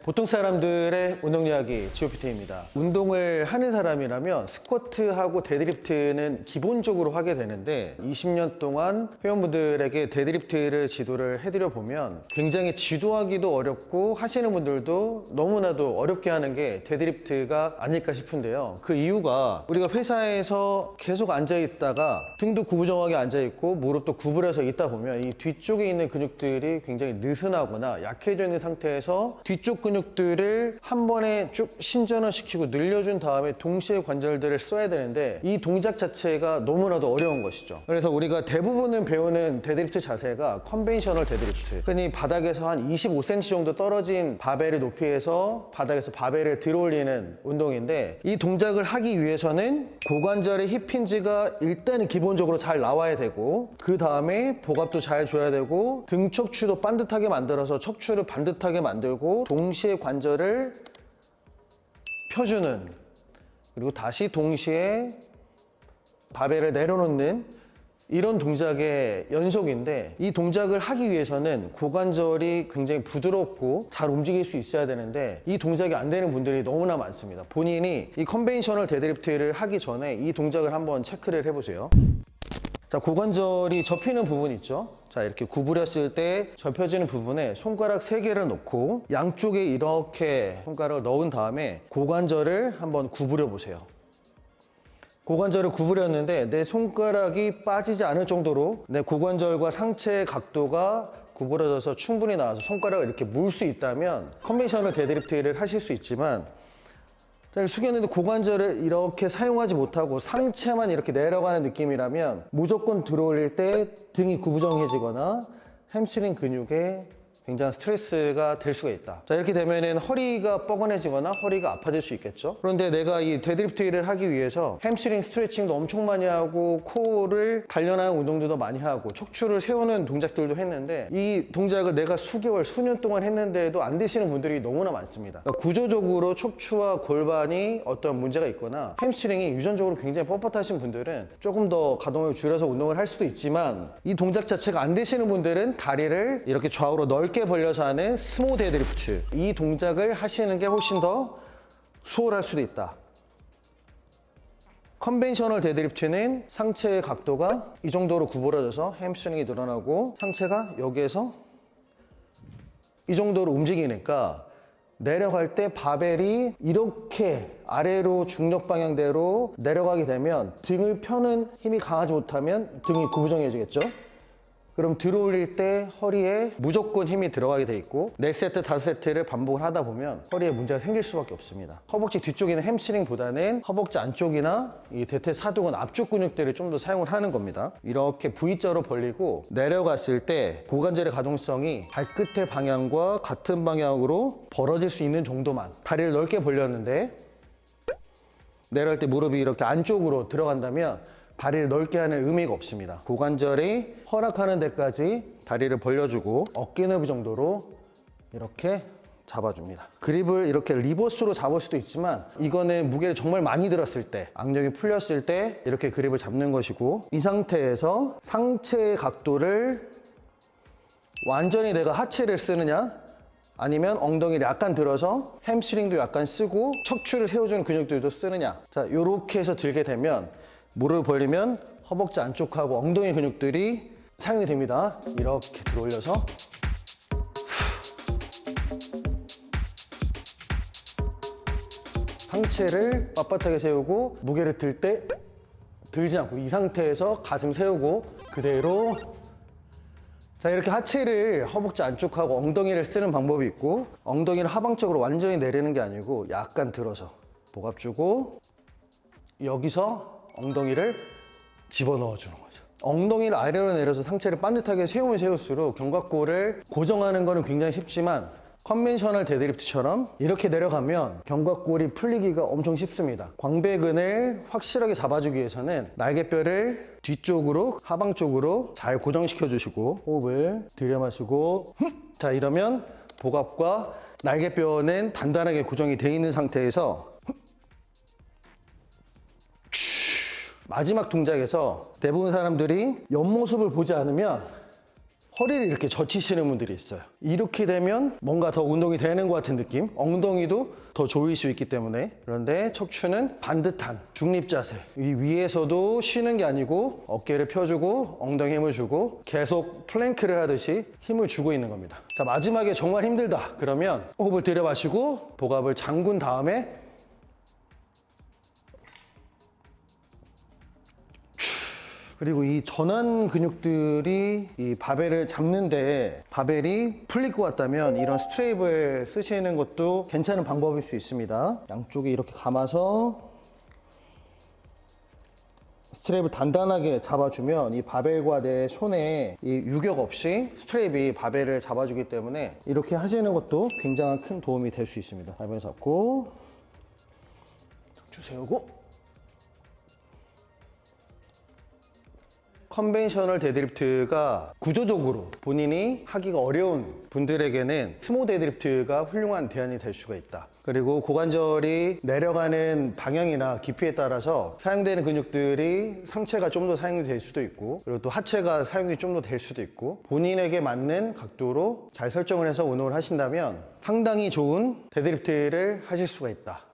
보통 사람들의 운동 이야기 GOPT입니다. 운동을 하는 사람이라면 스쿼트하고 데드리프트는 기본적으로 하게 되는데 20년 동안 회원분들에게 데드리프트를 지도를 해드려 보면 굉장히 지도하기도 어렵고 하시는 분들도 너무나도 어렵게 하는 게 데드리프트가 아닐까 싶은데요. 그 이유가 우리가 회사에서 계속 앉아있다가 등도 구부정하게 앉아있고 무릎도 구부려서 있다 보면 이 뒤쪽에 있는 근육들이 굉장히 느슨하거나 약해져 있는 상태에서 뒤쪽 근육들을 한 번에 쭉 신전을 시키고 늘려준 다음에 동시에 관절들을 써야 되는데 이 동작 자체가 너무나도 어려운 것이죠. 그래서 우리가 대부분은 배우는 데드리프트 자세가 컨벤셔널 데드리프트, 흔히 바닥에서 한 25cm 정도 떨어진 바벨의 높이에서 바닥에서 바벨을 들어올리는 운동인데, 이 동작을 하기 위해서는 고관절의 힙힌지가 일단은 기본적으로 잘 나와야 되고, 그 다음에 복압도 잘 줘야 되고, 등 척추도 반듯하게 만들어서 척추를 반듯하게 만들고 동시에 관절을 펴주는, 그리고 다시 동시에 바벨을 내려놓는 이런 동작의 연속인데, 이 동작을 하기 위해서는 고관절이 굉장히 부드럽고 잘 움직일 수 있어야 되는데 이 동작이 안 되는 분들이 너무나 많습니다. 본인이 이 컨벤셔널 데드리프트를 하기 전에 이 동작을 한번 체크를 해보세요. 자, 고관절이 접히는 부분 있죠? 자, 이렇게 구부렸을 때 접혀지는 부분에 손가락 3개를 놓고 양쪽에 이렇게 손가락을 넣은 다음에 고관절을 한번 구부려 보세요. 고관절을 구부렸는데 내 손가락이 빠지지 않을 정도로 내 고관절과 상체의 각도가 구부러져서 충분히 나와서 손가락을 이렇게 물 수 있다면 컨벤셔널 데드리프트를 하실 수 있지만, 자, 숙였는데 고관절을 이렇게 사용하지 못하고 상체만 이렇게 내려가는 느낌이라면 무조건 들어올릴 때 등이 구부정해지거나 햄스트링 근육에 굉장한 스트레스가 될 수가 있다. 자, 이렇게 되면은 허리가 뻐근해지거나 허리가 아파질 수 있겠죠. 그런데 내가 이 데드리프트를 하기 위해서 햄스트링 스트레칭도 엄청 많이 하고 코어를 단련하는 운동들도 많이 하고 척추를 세우는 동작들도 했는데, 이 동작을 내가 수개월, 수년 동안 했는데도 안 되시는 분들이 너무나 많습니다. 그러니까 구조적으로 척추와 골반이 어떤 문제가 있거나 햄스트링이 유전적으로 굉장히 뻣뻣하신 분들은 조금 더 가동을 줄여서 운동을 할 수도 있지만, 이 동작 자체가 안 되시는 분들은 다리를 이렇게 좌우로 넓게 벌려서 하는 스모 데드리프트, 이 동작을 하시는 게 훨씬 더 수월할 수도 있다. 컨벤셔널 데드리프트는 상체의 각도가 이 정도로 구부러져서 햄스트링이 늘어나고 상체가 여기에서 이 정도로 움직이니까 내려갈 때 바벨이 이렇게 아래로 중력 방향대로 내려가게 되면 등을 펴는 힘이 강하지 못하면 등이 구부정해지겠죠. 그럼 들어올릴 때 허리에 무조건 힘이 들어가게 돼 있고 4세트, 5세트를 반복을 하다 보면 허리에 문제가 생길 수밖에 없습니다. 허벅지 뒤쪽에는 햄스트링보다는 허벅지 안쪽이나 이 대퇴사두근 앞쪽 근육들을 좀 더 사용을 하는 겁니다. 이렇게 V자로 벌리고 내려갔을 때 고관절의 가동성이 발끝의 방향과 같은 방향으로 벌어질 수 있는 정도만, 다리를 넓게 벌렸는데 내려갈 때 무릎이 이렇게 안쪽으로 들어간다면 다리를 넓게 하는 의미가 없습니다. 고관절이 허락하는 데까지 다리를 벌려주고 어깨 너비 정도로 이렇게 잡아줍니다. 그립을 이렇게 리버스로 잡을 수도 있지만 이거는 무게를 정말 많이 들었을 때, 악력이 풀렸을 때 이렇게 그립을 잡는 것이고, 이 상태에서 상체의 각도를 완전히 내가 하체를 쓰느냐 아니면 엉덩이를 약간 들어서 햄스트링도 약간 쓰고 척추를 세워주는 근육들도 쓰느냐, 자, 이렇게 해서 들게 되면 무릎을 벌리면 허벅지 안쪽하고 엉덩이 근육들이 사용이 됩니다. 이렇게 들어올려서 상체를 빳빳하게 세우고 무게를 들 때 들지 않고 이 상태에서 가슴 세우고 그대로, 자, 이렇게 하체를 허벅지 안쪽하고 엉덩이를 쓰는 방법이 있고, 엉덩이를 하방쪽으로 완전히 내리는 게 아니고 약간 들어서 복압 주고 여기서 엉덩이를 집어넣어 주는 거죠. 엉덩이를 아래로 내려서 상체를 반듯하게 세우면 세울수록 견갑골을 고정하는 거는 굉장히 쉽지만 컨벤셔널 데드리프트처럼 이렇게 내려가면 견갑골이 풀리기가 엄청 쉽습니다. 광배근을 확실하게 잡아주기 위해서는 날개뼈를 뒤쪽으로, 하방 쪽으로 잘 고정시켜 주시고 호흡을 들여마시고 자, 이러면 복압과 날개뼈는 단단하게 고정이 되어 있는 상태에서 마지막 동작에서 대부분 사람들이 옆모습을 보지 않으면 허리를 이렇게 젖히시는 분들이 있어요. 이렇게 되면 뭔가 더 운동이 되는 것 같은 느낌, 엉덩이도 더 조일 수 있기 때문에. 그런데 척추는 반듯한 중립 자세, 이 위에서도 쉬는 게 아니고 어깨를 펴주고 엉덩이 힘을 주고 계속 플랭크를 하듯이 힘을 주고 있는 겁니다. 자, 마지막에 정말 힘들다 그러면 호흡을 들여마시고 복압을 잠근 다음에 그리고 이 전완 근육들이 이 바벨을 잡는데 바벨이 풀릴 것 같다면 이런 스트랩을 쓰시는 것도 괜찮은 방법일 수 있습니다. 양쪽에 이렇게 감아서 스트랩을 단단하게 잡아주면 이 바벨과 내 손에 이 유격 없이 스트랩이 바벨을 잡아주기 때문에 이렇게 하시는 것도 굉장히 큰 도움이 될 수 있습니다. 바벨 잡고 척추 세우고 컨벤셔널 데드리프트가 구조적으로 본인이 하기가 어려운 분들에게는 스모 데드리프트가 훌륭한 대안이 될 수가 있다. 그리고 고관절이 내려가는 방향이나 깊이에 따라서 사용되는 근육들이 상체가 좀 더 사용이 될 수도 있고 그리고 또 하체가 사용이 좀 더 될 수도 있고 본인에게 맞는 각도로 잘 설정을 해서 운동을 하신다면 상당히 좋은 데드리프트를 하실 수가 있다.